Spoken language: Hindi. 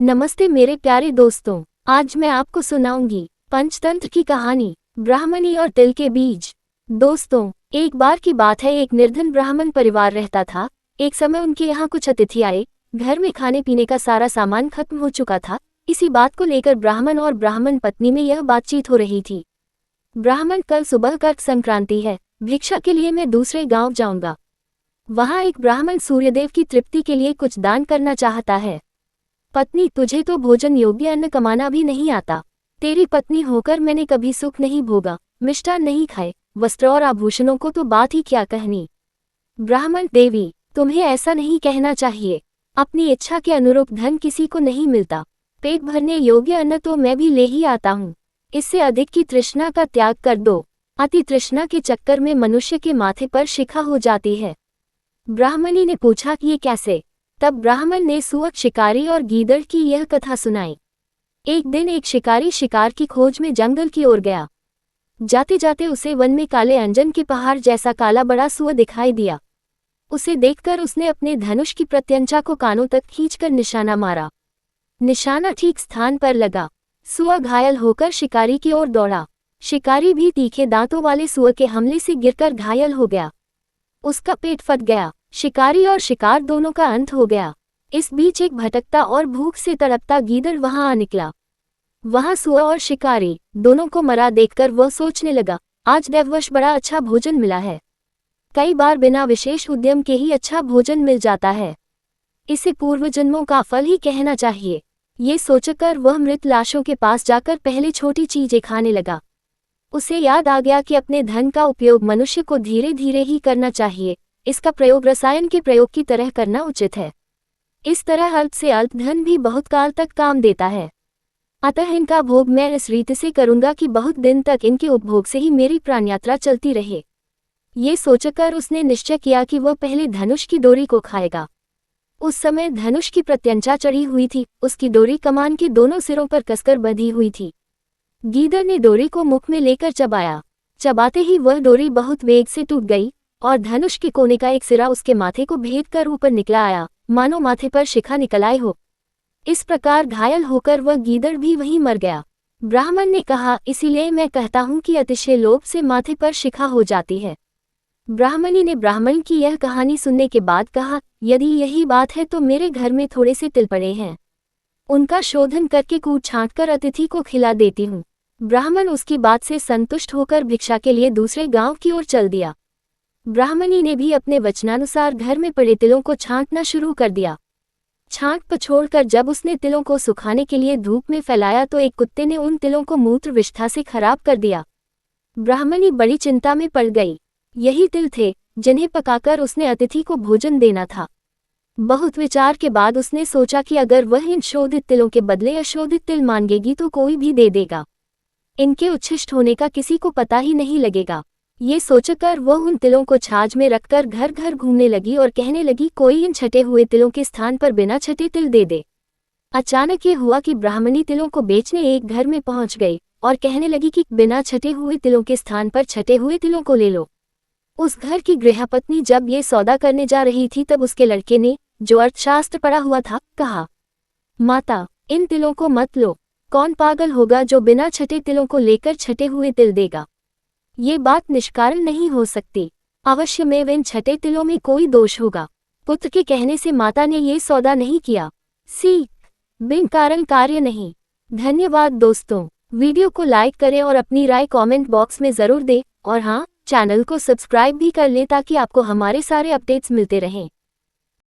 नमस्ते मेरे प्यारे दोस्तों, आज मैं आपको सुनाऊंगी पंचतंत्र की कहानी, ब्राह्मणी और तिल के बीज। दोस्तों, एक बार की बात है, एक निर्धन ब्राह्मण परिवार रहता था। एक समय उनके यहाँ कुछ अतिथि आए। घर में खाने पीने का सारा सामान खत्म हो चुका था। इसी बात को लेकर ब्राह्मण और ब्राह्मण पत्नी में यह बातचीत हो रही थी। ब्राह्मण, कल सुबह कर्क संक्रांति है, भिक्षा के लिए मैं दूसरे गाँव जाऊंगा। वहाँ एक ब्राह्मण सूर्यदेव की तृप्ति के लिए कुछ दान करना चाहता है। पत्नी, तुझे तो भोजन योग्य अन्न कमाना भी नहीं आता। तेरी पत्नी होकर मैंने कभी सुख नहीं भोगा, मिष्टान नहीं खाए, वस्त्र और आभूषणों को तो बात ही क्या कहनी। ब्राह्मण, देवी, तुम्हें ऐसा नहीं कहना चाहिए। अपनी इच्छा के अनुरूप धन किसी को नहीं मिलता। पेट भरने योग्य अन्न तो मैं भी ले ही आता हूँ। इससे अधिक की तृष्णा का त्याग कर दो। अति तृष्णा के चक्कर में मनुष्य के माथे पर शिखा हो जाती है। ब्राह्मणी ने पूछा कि ये कैसे? तब ब्राह्मण ने सुअर, शिकारी और गीदड़ की यह कथा सुनाई। एक दिन एक शिकारी शिकार की खोज में जंगल की ओर गया। जाते जाते उसे वन में काले अंजन के पहाड़ जैसा काला बड़ा सुअर दिखाई दिया। उसे देखकर उसने अपने धनुष की प्रत्यंचा को कानों तक खींचकर निशाना मारा। निशाना ठीक स्थान पर लगा। सुअर घायल होकर शिकारी की ओर दौड़ा। शिकारी भी तीखे दांतों वाले सुअर के हमले से गिरकर घायल हो गया। उसका पेट फट गया। शिकारी और शिकार दोनों का अंत हो गया। इस बीच एक भटकता और भूख से तड़पता गीदड़ वहां आ निकला। वहां सुअर और शिकारी दोनों को मरा देखकर वह सोचने लगा, आज दैववश बड़ा अच्छा भोजन मिला है। कई बार बिना विशेष उद्यम के ही अच्छा भोजन मिल जाता है। इसे पूर्व जन्मों का फल ही कहना चाहिए। ये सोचकर वह मृत लाशों के पास जाकर पहले छोटी चीजें खाने लगा। उसे याद आ गया कि अपने धन का उपयोग मनुष्य को धीरे धीरे ही करना चाहिए। इसका प्रयोग रसायन के प्रयोग की तरह करना उचित है। इस तरह अल्प से अल्प धन भी बहुत काल तक काम देता है। अतः इनका भोग मैं इस रीति से करूंगा कि बहुत दिन तक इनके उपभोग से ही मेरी प्राण यात्रा चलती रहे। ये सोचकर उसने निश्चय किया कि वह पहले धनुष की डोरी को खाएगा। उस समय धनुष की प्रत्यंचा चढ़ी हुई थी। उसकी डोरी कमान के दोनों सिरों पर कसकर बंधी हुई थी। गीदड़ ने डोरी को मुख में लेकर चबाया। चबाते ही वह डोरी बहुत वेग से टूट गई और धनुष के कोने का एक सिरा उसके माथे को भेद कर ऊपर निकला आया, मानो माथे पर शिखा निकल आई हो। इस प्रकार घायल होकर वह गीदड़ भी वहीं मर गया। ब्राह्मण ने कहा, इसीलिए मैं कहता हूँ कि अतिशय लोभ से माथे पर शिखा हो जाती है। ब्राह्मणी ने ब्राह्मण की यह कहानी सुनने के बाद कहा, यदि यही बात है तो मेरे घर में थोड़े से तिल पड़े हैं, उनका शोधन करके कूट छांट कर अतिथि को खिला देती हूँ। ब्राह्मण उसकी बात से संतुष्ट होकर भिक्षा के लिए दूसरे गांव की ओर चल दिया। ब्राह्मणी ने भी अपने वचनानुसार घर में पड़े तिलों को छांटना शुरू कर दिया। छांट पछोड़कर जब उसने तिलों को सुखाने के लिए धूप में फैलाया तो एक कुत्ते ने उन तिलों को मूत्र विष्ठा से खराब कर दिया। ब्राह्मणी बड़ी चिंता में पड़ गई। यही तिल थे जिन्हें पकाकर उसने अतिथि को भोजन देना था। बहुत विचार के बाद उसने सोचा कि अगर वह इन शोधित तिलों के बदले अशोधित तिल मांगेगी तो कोई भी दे देगा। इनके उच्छिष्ट होने का किसी को पता ही नहीं लगेगा। ये सोचकर वह उन तिलों को छाछ में रखकर घर घर घूमने लगी और कहने लगी, कोई इन छटे हुए तिलों के स्थान पर बिना छटे तिल दे दे। अचानक ये हुआ कि ब्राह्मणी तिलों को बेचने एक घर में पहुंच गई और कहने लगी कि बिना छटे हुए तिलों के स्थान पर छटे हुए तिलों को ले लो। उस घर की गृहपत्नी जब ये सौदा करने जा रही थी तब उसके लड़के ने, जो अर्थशास्त्र पढ़ा हुआ था, कहा, माता, इन तिलों को मत लो। कौन पागल होगा जो बिना छटे तिलों को लेकर छटे हुए तिल देगा? ये बात निष्कारण नहीं हो सकती। अवश्य में इन छटे तिलों में कोई दोष होगा। पुत्र के कहने से माता ने ये सौदा नहीं किया। सीख, बिन कारण कार्य नहीं। धन्यवाद दोस्तों। वीडियो को लाइक करें और अपनी राय कमेंट बॉक्स में जरूर दें और हाँ, चैनल को सब्सक्राइब भी कर लें ताकि आपको हमारे सारे अपडेट्स मिलते रहें।